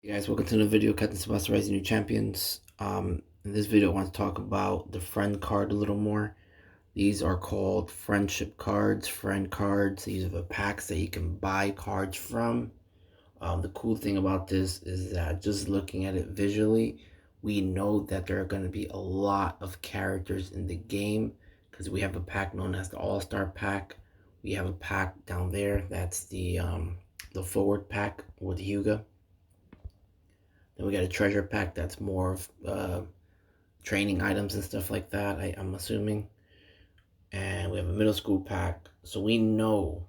Hey guys, welcome to the video. Captain Tsubasa Rising New Champions. In this video, I want to talk about the friend card a little more. These are called friendship cards, friend cards. These are the packs that you can buy cards from. The cool thing about this is that just looking at it visually, we know that there are going to be a lot of characters in the game because we have a pack known as the All-Star pack. We have a pack down there that's the forward pack with Hyuga. Then we got a treasure pack that's more of training items and stuff like that, I'm assuming. And we have a middle school pack. So we know,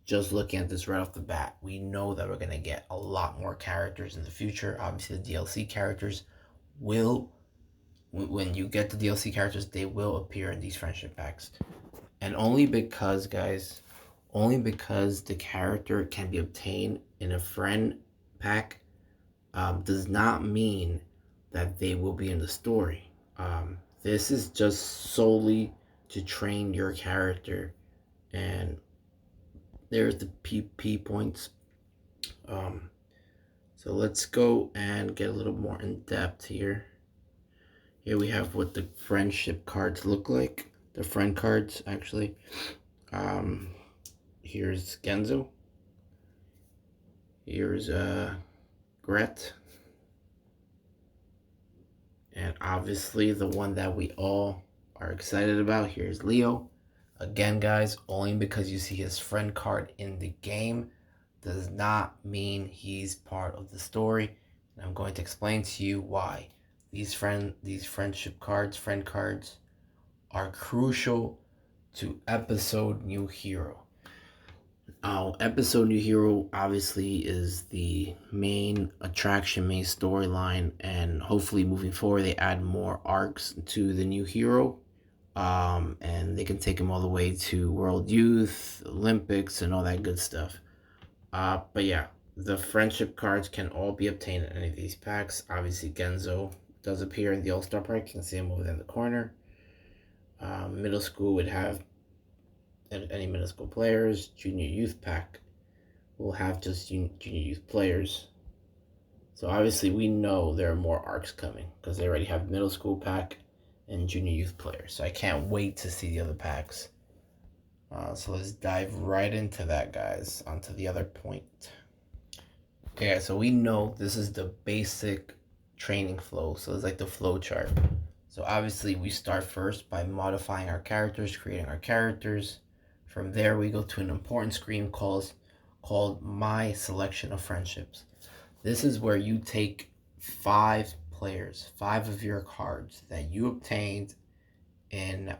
just looking at this right off the bat, we know that we're going to get a lot more characters in the future. Obviously, the DLC characters will, when you get the DLC characters, they will appear in these friendship packs. And only because, guys, only because the character can be obtained in a friend pack does not mean that they will be in the story. This is just solely to train your character, and there's the PP points. So let's go and get a little more in depth here. Here we have what the friendship cards look like. The friend cards, actually. Here's Genzo. Here's Gret. And obviously the one that we all are excited about, here's Leo. Again, guys, only because you see his friend card in the game does not mean he's part of the story. And I'm going to explain to you why. These friendship cards, friend cards, are crucial to episode New Hero. Episode New Hero obviously is the main attraction, main storyline, and hopefully moving forward they add more arcs to the new hero. And they can take him all the way to World Youth, Olympics, and all that good stuff. But yeah, the friendship cards can all be obtained in any of these packs. Obviously, Genzo does appear in the All-Star pack. You can see him over there in the corner. Middle school would have any middle school players. Junior youth pack will have just junior youth players. So obviously we know there are more arcs coming because they already have middle school pack and junior youth players. So I can't wait to see the other packs. So let's dive right into that, guys, onto the other point. Okay, so we know this is the basic training flow. So it's like the flow chart. So obviously we start first by modifying our characters, creating our characters. From there, we go to an important screen called My Selection of Friendships. This is where you take 5 players, 5 of your cards that you obtained in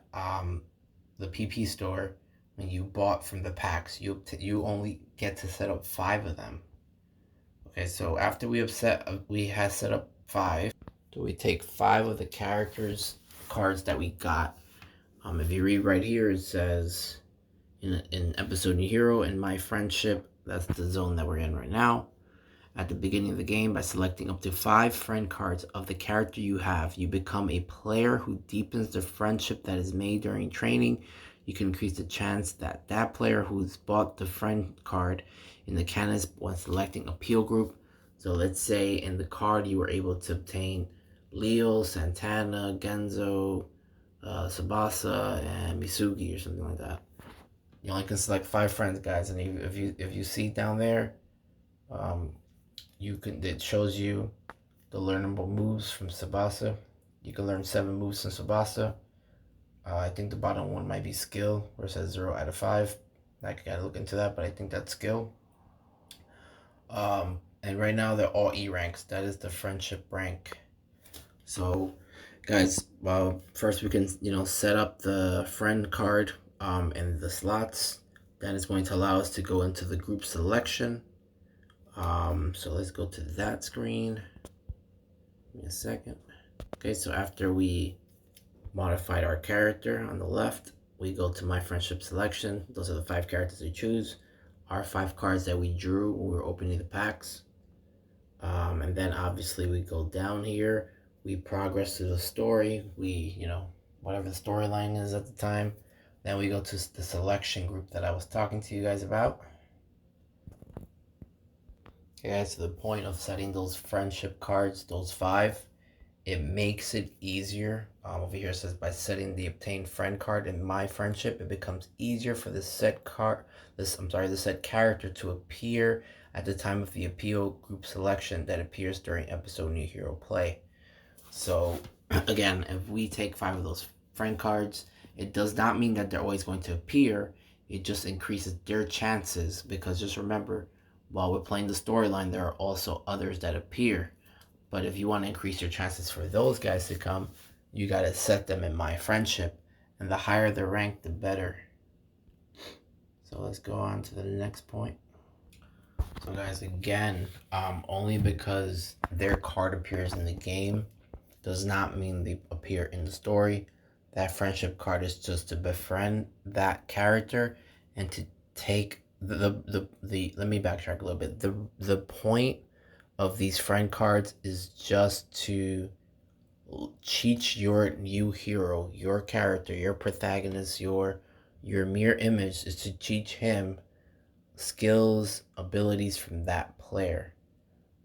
the PP store when you bought from the packs. You only get to set up 5 of them. Okay, so after we have set up 5, so we take 5 of the characters cards that we got. If you read right here, it says in episode New Hero and My Friendship, that's the zone that we're in right now. At the beginning of the game, by selecting up to 5 friend cards of the character you have, you become a player who deepens the friendship that is made during training. You can increase the chance that that player who's bought the friend card in the canvas when selecting a peel group. So let's say in the card you were able to obtain Leo, Santana, Genzo, Tsubasa, and Misugi or something like that. You only can select 5 friends, guys, and if you see down there, it shows you the learnable moves from Tsubasa. You can learn 7 moves from Tsubasa. I think the bottom one might be skill, where it says 0 out of 5. I gotta look into that, but I think that's skill. And right now they're all E ranks. That is the friendship rank. So, guys, first we can set up the friend card and the slots. That is going to allow us to go into the group selection. So let's go to that screen. Give me a second. Okay, so after we modified our character on the left, we go to My Friendship Selection. Those are the 5 characters we choose. Our 5 cards that we drew when we were opening the packs. And then obviously we go down here. We progress through the story. Whatever the storyline is at the time. Then we go to the selection group that I was talking to you guys about. Yeah, to the point of setting those friendship cards, those 5, it makes it easier. Over here it says by setting the obtained friend card in my friendship, it becomes easier for the set card, the set character to appear at the time of the appeal group selection that appears during episode new hero play. So again, if we take 5 of those friend cards, it does not mean that they're always going to appear. It just increases their chances, because just remember, while we're playing the storyline, there are also others that appear. But if you want to increase your chances for those guys to come, you got to set them in my friendship. And the higher the rank, the better. So let's go on to the next point. So guys, again, only because their card appears in the game does not mean they appear in the story. That friendship card is just to befriend that character and to take the let me backtrack a little bit. The point of these friend cards is just to teach your new hero, your character, your protagonist, your mirror image, is to teach him skills, abilities from that player.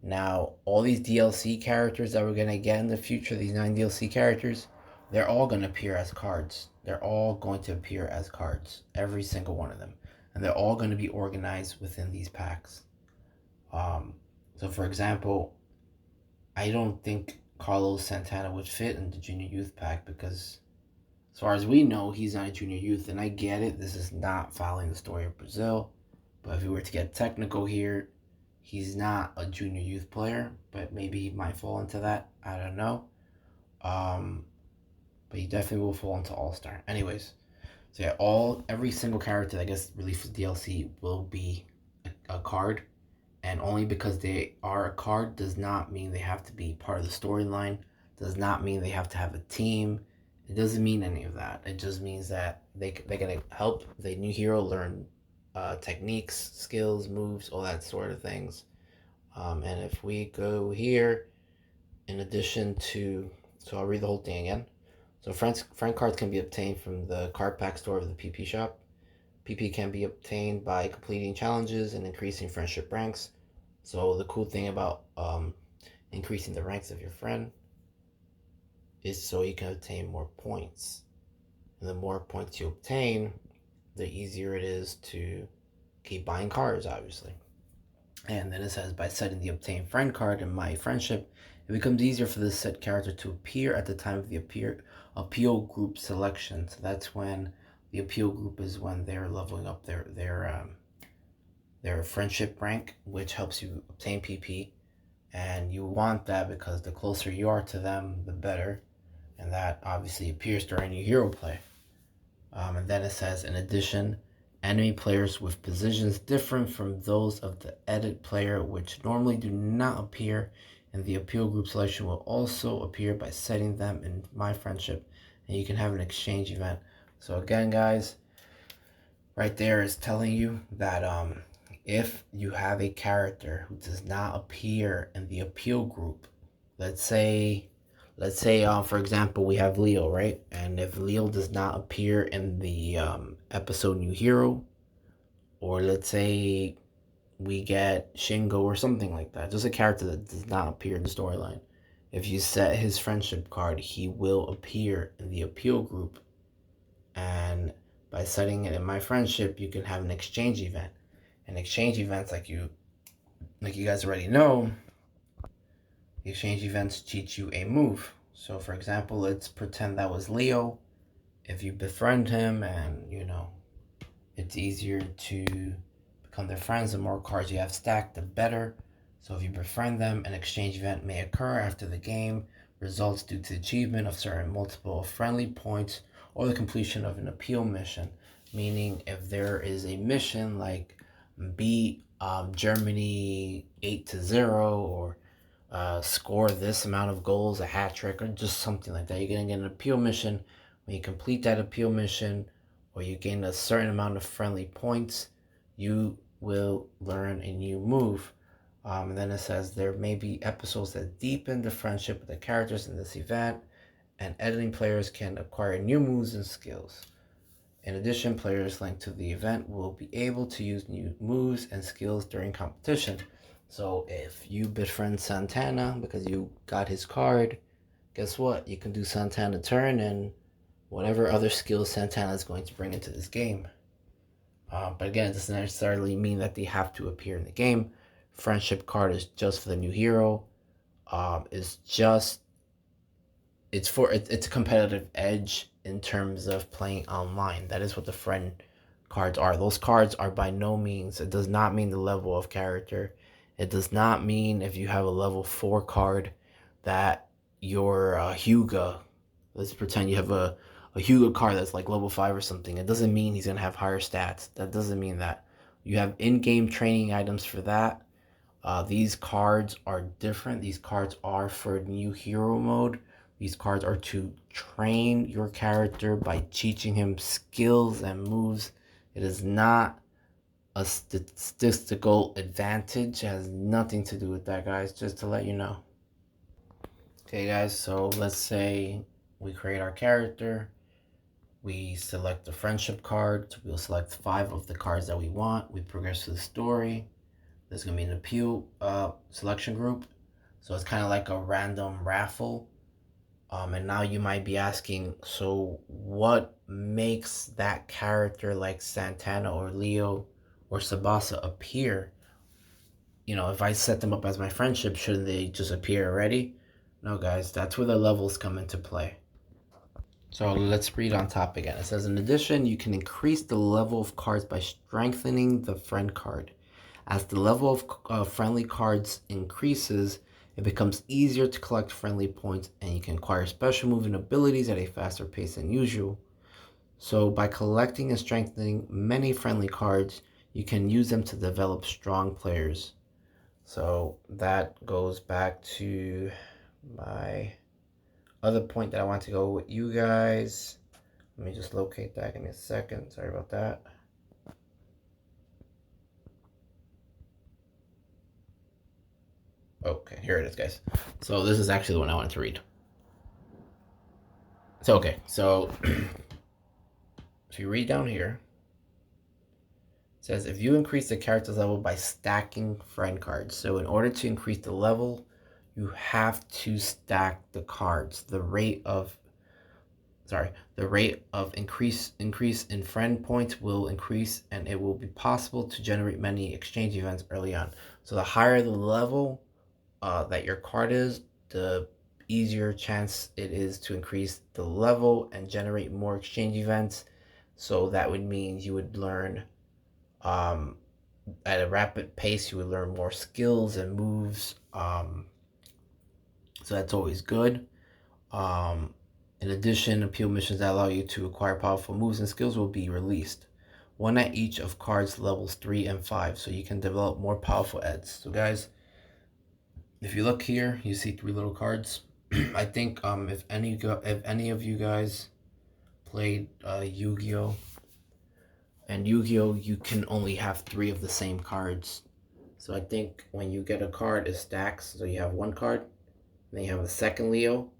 Now, all these DLC characters that we're going to get in the future, these 9 DLC characters, they're all going to appear as cards. They're all going to appear as cards, every single one of them. And they're all going to be organized within these packs. So, for example, I don't think Carlos Santana would fit in the Junior Youth pack because, as far as we know, he's not a Junior Youth. And I get it, this is not following the story of Brazil. But if we were to get technical here, he's not a Junior Youth player, but maybe he might fall into that. I don't know. But he definitely will fall into All Star. Anyways, so yeah, every single character that gets released with DLC will be a card, and only because they are a card does not mean they have to be part of the storyline. Does not mean they have to have a team. It doesn't mean any of that. It just means that they're gonna help the new hero learn techniques, skills, moves, all that sort of things. And if we go here, in addition to, so I'll read the whole thing again. So friend cards can be obtained from the card pack store of the PP shop. PP can be obtained by completing challenges and increasing friendship ranks. So the cool thing about increasing the ranks of your friend is so you can obtain more points. And the more points you obtain, the easier it is to keep buying cards, obviously. And then it says, by setting the obtained friend card in my friendship, it becomes easier for this set character to appear at the time of the appeal group selection. So that's when the appeal group is when they're leveling up their friendship rank, which helps you obtain PP. And you want that because the closer you are to them, the better. And that obviously appears during your hero play. And then it says, in addition, enemy players with positions different from those of the edit player, which normally do not appear in the appeal group selection, will also appear by setting them in my friendship, and you can have an exchange event. So again, guys, right there is telling you that if you have a character who does not appear in the appeal group, let's say for example, we have Leo, right? And if Leo does not appear in the episode new hero, or let's say we get Shingo or something like that, just a character that does not appear in the storyline, if you set his friendship card, he will appear in the appeal group. And by setting it in my friendship, you can have an exchange event. And exchange events, like you guys already know, the exchange events teach you a move. So for example, let's pretend that was Leo. If you befriend him, and it's easier to become their friends, the more cards you have stacked, the better. So if you befriend them, an exchange event may occur after the game. Results due to achievement of certain multiple friendly points or the completion of an appeal mission. Meaning, if there is a mission like beat Germany 8-0, or score this amount of goals, a hat trick, or just something like that, you're going to get an appeal mission. When you complete that appeal mission, or you gain a certain amount of friendly points, you will learn a new move. And then it says there may be episodes that deepen the friendship with the characters in this event, and editing players can acquire new moves and skills. In addition, players linked to the event will be able to use new moves and skills during competition. So if you befriend Santana because you got his card, guess what? You can do Santana turn and whatever other skills Santana is going to bring into this game. But again, it doesn't necessarily mean that they have to appear in the game. Friendship card is just for the new hero. It's just it's a competitive edge in terms of playing online. That is what the friend cards are. Those cards are by no means. It does not mean the level of character. It does not mean if you have a level 4 card that your Hyuga. Let's pretend you have a Hyuga card that's like level 5 or something. It doesn't mean he's gonna have higher stats. That doesn't mean that. You have in-game training items for that. These cards are different. These cards are for new hero mode. These cards are to train your character by teaching him skills and moves. It is not a statistical advantage. It has nothing to do with that, guys, just to let you know. Okay, guys, so let's say we create our character. We select the friendship card. We'll select 5 of the cards that we want. We progress to the story. There's going to be an appeal selection group. So it's kind of like a random raffle. And now you might be asking, so what makes that character like Santana or Leo or Tsubasa appear? You know, if I set them up as my friendship, shouldn't they just appear already? No, guys, that's where the levels come into play. So let's read on top again. It says, in addition, you can increase the level of cards by strengthening the friend card. As the level of friendly cards increases, it becomes easier to collect friendly points, and you can acquire special move and abilities at a faster pace than usual. So by collecting and strengthening many friendly cards, you can use them to develop strong players. So that goes back to my other point that I want to go with you guys. Let me just locate that. Give me a second. Sorry about that. Okay, here it is, guys. So this is actually the one I wanted to read. So, okay, so if you read down here, it says if you increase the character's level by stacking friend cards. So in order to increase the level, you have to stack the cards. The rate of increase in friend points will increase, and it will be possible to generate many exchange events early on. So the higher the level that your card is, the easier chance it is to increase the level and generate more exchange events. So that would mean you would learn at a rapid pace. You would learn more skills and moves. So that's always good. In addition, appeal missions that allow you to acquire powerful moves and skills will be released. One at each of cards levels 3 and 5, so you can develop more powerful eds. So guys, if you look here, you see 3 little cards. I think if any of you guys played Yu-Gi-Oh! And Yu-Gi-Oh! You can only have 3 of the same cards. So I think when you get a card, it stacks. So you have 1 card, then you have a second Leo,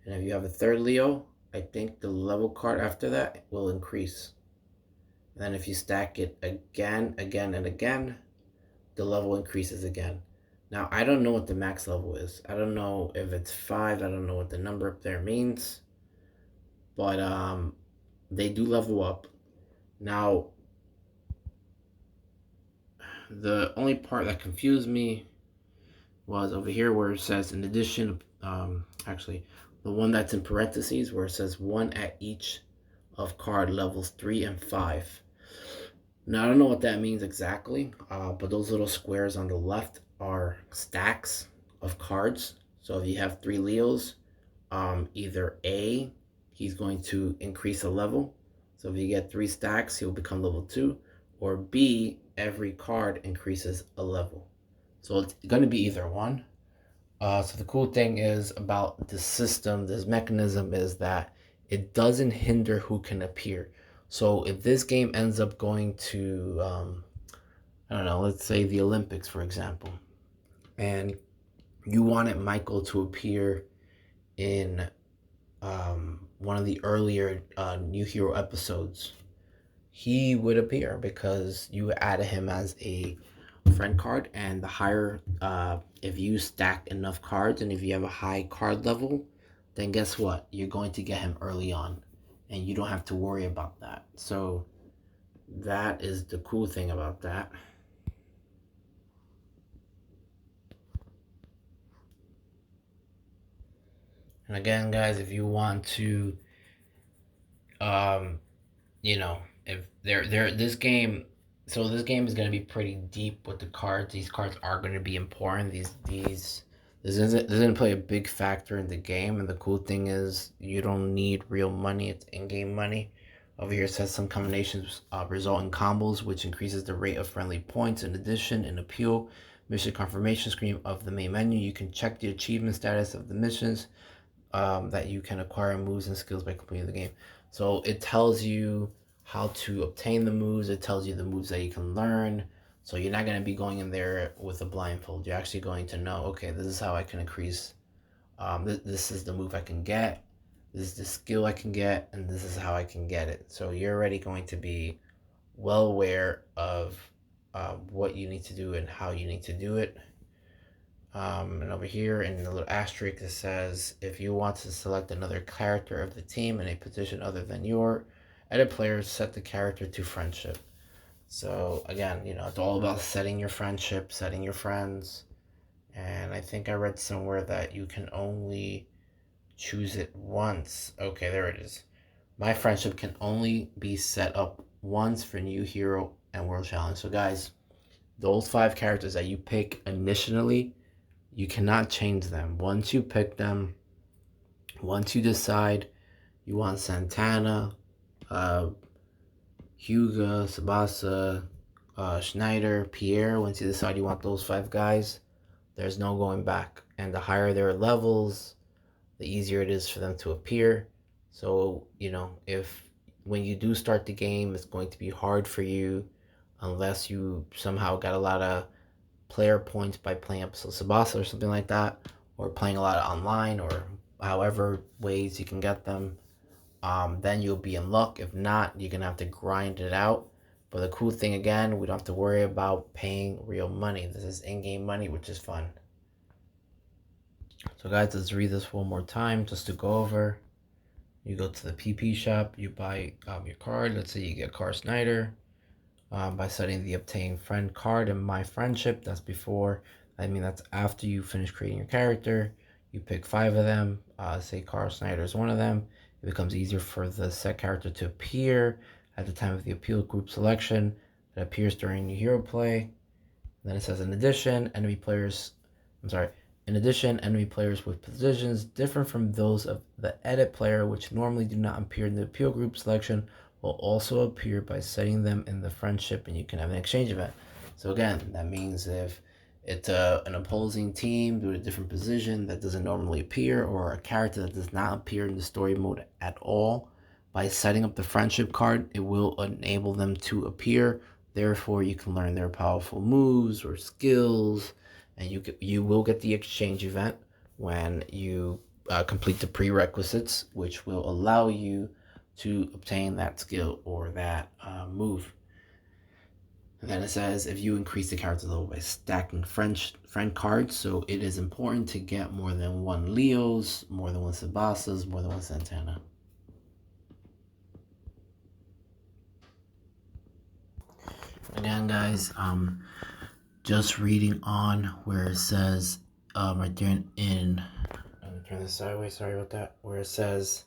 and if you have a third Leo, I think the level card after that will increase. And then if you stack it again, and again, the level increases again. Now, I don't know what the max level is. I don't know if it's 5. I don't know what the number up there means. But they do level up. Now, the only part that confused me was over here where it says, in addition, actually, the one that's in parentheses where it says 1 at each of card levels 3 and 5. Now, I don't know what that means exactly, but those little squares on the left are stacks of cards. So if you have 3 Leos, either A, he's going to increase a level. So if you get 3 stacks, he'll become level 2. Or B, every card increases a level. So it's going to be either one. So the cool thing is about this system, this mechanism, is that it doesn't hinder who can appear. So if this game ends up going to, I don't know, let's say the Olympics, for example, and you wanted Michael to appear in one of the earlier New Hero episodes, he would appear because you added him as a friend card, and the higher, if you stack enough cards and if you have a high card level, then guess what? You're going to get him early on, and you don't have to worry about that. So that is the cool thing about that. And again, guys, if you want to, um, you know, if they're this game, so this game is going to be pretty deep with the cards. These cards are going to be important. These this isn't play a big factor in the game. And the cool thing is you don't need real money. It's in-game money. Over here it says some combinations result in combos, which increases the rate of friendly points. In addition, in appeal mission confirmation screen of the main menu, you can check the achievement status of the missions that you can acquire moves and skills by completing the game. So it tells you how to obtain the moves. It tells you the moves that you can learn. So you're not going to be going in there with a blindfold. You're actually going to know, okay, this is how I can increase. This is the move I can get. This is the skill I can get, and this is how I can get it. So you're already going to be well aware of what you need to do and how you need to do it. And over here in the little asterisk, it says if you want to select another character of the team in a position other than your edit players, set the character to friendship. So again, it's all about setting your friendship, setting your friends. And I think I read somewhere that you can only choose it once. Okay, there it is. My friendship can only be set up once for new hero and world challenge. So guys, those 5 characters that you pick initially, you cannot change them. Once you pick them, once you decide you want Santana, Hyuga, Tsubasa, Schneider, Pierre, once you decide you want those 5 guys, there's no going back. And the higher their levels, the easier it is for them to appear. So, if when you do start the game, it's going to be hard for you unless you somehow got a lot of player points by playing episode Tsubasa or something like that, or playing a lot of online, or however ways you can get them. Then you'll be in luck. If not, you're gonna have to grind it out. But the cool thing again, we don't have to worry about paying real money. This is in-game money, which is fun. So guys, let's read this one more time just to go over. You go to the PP shop, you buy your card. Let's say you get Car Snyder. By setting the obtain friend card in my friendship. That's before, that's after you finish creating your character. You pick 5 of them. Say Carl Snyder is one of them. It becomes easier for the set character to appear at the time of the appeal group selection. That appears during your hero play. And then it says, in addition, enemy players with positions different from those of the edit player, which normally do not appear in the appeal group selection, will also appear by setting them in the friendship, and you can have an exchange event. So again, that means if it's an opposing team with a different position that doesn't normally appear, or a character that does not appear in the story mode at all, by setting up the friendship card, it will enable them to appear. Therefore, you can learn their powerful moves or skills, and you will get the exchange event when you complete the prerequisites, which will allow you to obtain that skill or that move. And then it says if you increase the character level by stacking friend cards, so it is important to get more than 1 Leos, more than 1 Tsubasas, more than 1 Santana. Again, guys, just reading on where it says right there in let me turn this sideways, sorry about that, where it says,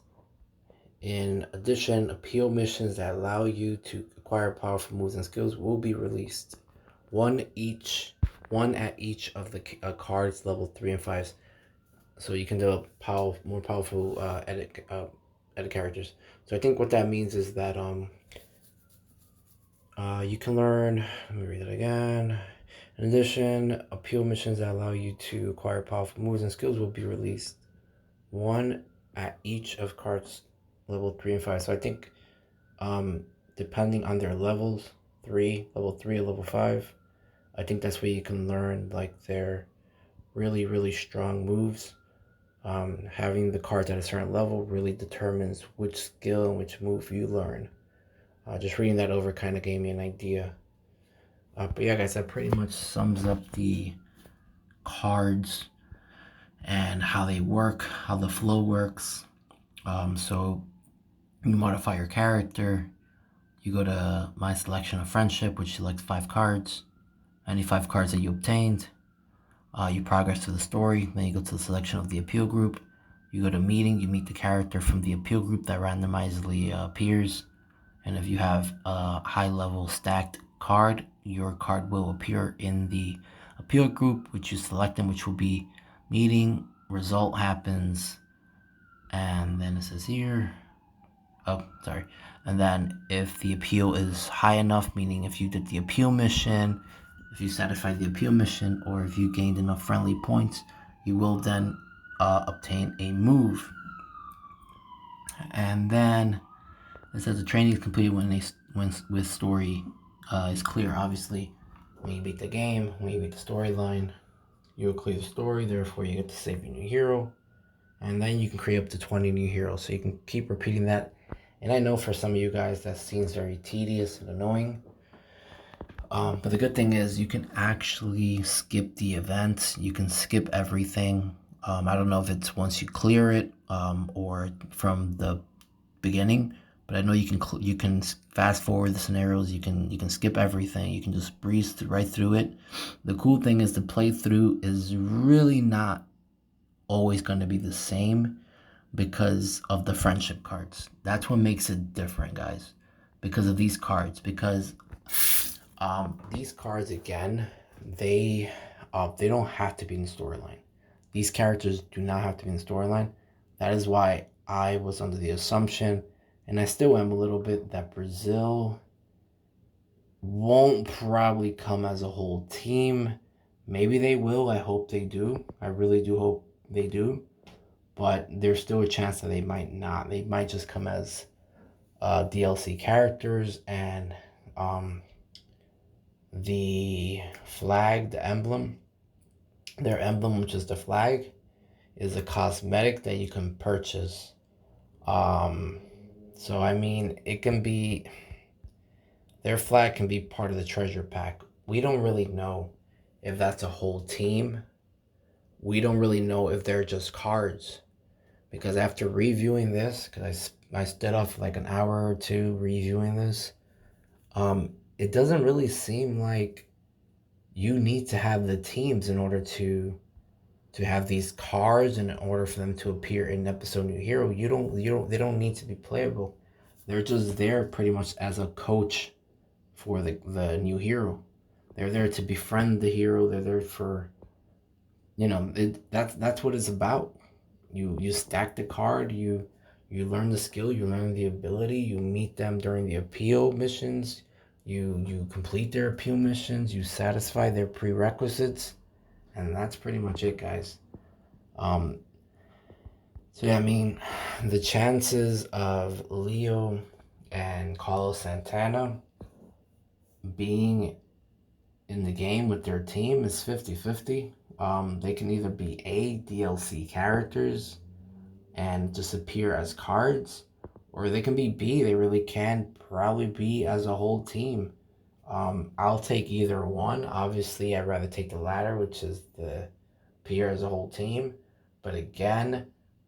in addition, appeal missions that allow you to acquire powerful moves and skills will be released. One at each of the cards level 3 and 5. So you can develop more powerful edit characters. So I think what that means is that you can learn. Let me read it again. In addition, appeal missions that allow you to acquire powerful moves and skills will be released. One at each of cards level 3 and 5. So I think depending on their levels, level 3 or level 5, I think that's where you can learn like their really, really strong moves. Having the cards at a certain level really determines which skill and which move you learn. Just reading that over kind of gave me an idea. But yeah, guys, that pretty much sums up the cards and how they work, how the flow works. So you modify your character. You go to My Selection of Friendship, which selects 5 cards. Any 5 cards that you obtained. You progress to the story. Then you go to the selection of the appeal group. You go to meeting. You meet the character from the appeal group that randomizely appears. And if you have a high-level stacked card, your card will appear in the appeal group, which you select them, which will be meeting, result happens, and then it says here, oh, sorry. And then if the appeal is high enough, meaning if you did the appeal mission, if you satisfied the appeal mission, or if you gained enough friendly points, you will then obtain a move. And then it says the training is completed when with story is clear. Obviously, when you beat the game, when you beat the storyline, you will clear the story. Therefore, you get to save your new hero, and then you can create up to 20 new heroes. So you can keep repeating that. And I know for some of you guys that seems very tedious and annoying. But the good thing is you can actually skip the events. You can skip everything. I don't know if it's once you clear it or from the beginning, but I know you can fast forward the scenarios. You can skip everything. You can just breeze right through it. The cool thing is the playthrough is really not always going to be the same because of the friendship cards. That's what makes it different, guys. Because of these cards. Because these cards again, they don't have to be in the storyline. These characters do not have to be in the storyline. That is why I was under the assumption, and I still am a little bit, that Brazil won't probably come as a whole team. Maybe they will. I hope they do. I really do hope they do. But there's still a chance that they might not. They might just come as DLC characters, and the flag, the emblem, their emblem, which is the flag, is a cosmetic that you can purchase. So I mean, it can be, their flag can be part of the treasure pack. We don't really know if that's a whole team. We don't really know if they're just cards, because after reviewing this, because I stood off like an hour or two reviewing this, it doesn't really seem like you need to have the teams in order to have these cards, and in order for them to appear in episode new hero. They don't need to be playable. They're just there pretty much as a coach for the new hero. They're there to befriend the hero. They're there for, that's what it's about. You stack the card, you learn the skill, you learn the ability, you meet them during the appeal missions, you complete their appeal missions, you satisfy their prerequisites, and that's pretty much it, guys. So yeah, I mean, the chances of Leo and Carlos Santana being in the game with their team is 50-50. They can either be A, DLC characters and just appear as cards, or they can be B, they really can probably be as a whole team. I'll take either one. Obviously, I'd rather take the latter, which is the appear as a whole team. But again,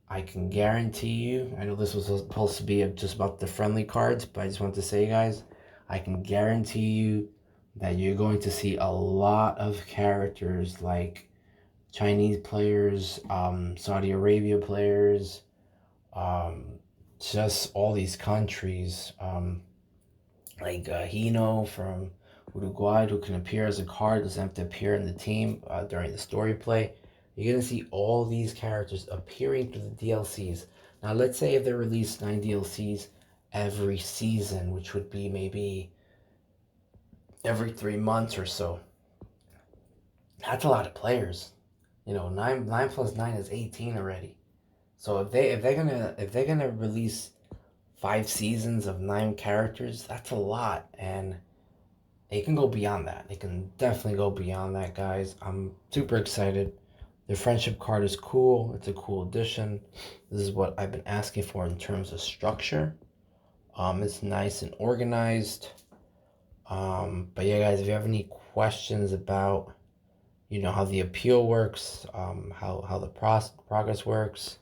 I can guarantee you, I know this was supposed to be just about the friendly cards, but I just want to say, guys, I can guarantee you that you're going to see a lot of characters like Chinese players, Saudi Arabia players, just all these countries, like Hino from Uruguay, who can appear as a card, doesn't have to appear in the team during the story play. You're going to see all these characters appearing through the DLCs. Now, let's say if they release 9 DLCs every season, which would be maybe every 3 months or so. That's a lot of players. 9 plus 9 is 18 already. So if they're gonna release 5 seasons of 9 characters, that's a lot, and they can go beyond that. They can definitely go beyond that, guys. I'm super excited. The friendship card is cool. It's a cool addition. This is what I've been asking for in terms of structure. It's nice and organized. But yeah, guys, if you have any questions about, how the appeal works, how the progress works,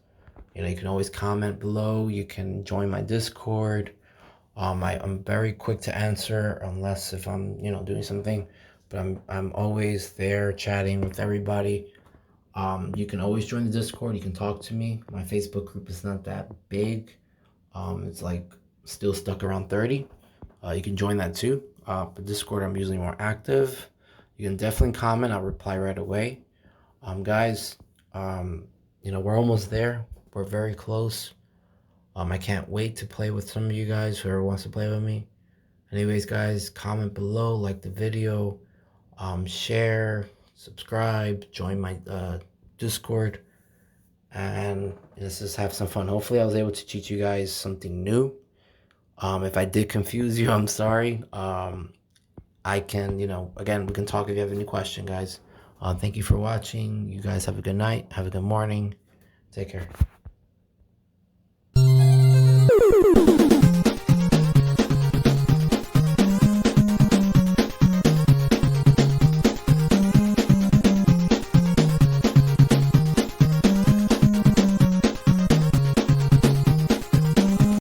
you can always comment below. You can join my Discord. I'm very quick to answer unless if I'm, doing something, but I'm always there chatting with everybody. You can always join the Discord. You can talk to me. My Facebook group is not that big. It's like still stuck around 30. You can join that too. But Discord, I'm usually more active. You can definitely comment. I'll reply right away. Guys, we're almost there. We're very close. I can't wait to play with some of you guys, whoever wants to play with me. Anyways, guys, comment below, like the video, share, subscribe, join my Discord, and let's just have some fun. Hopefully, I was able to teach you guys something new. If I did confuse you, I'm sorry. I can, again, we can talk if you have any question, guys. Thank you for watching. You guys have a good night. Have a good morning. Take care.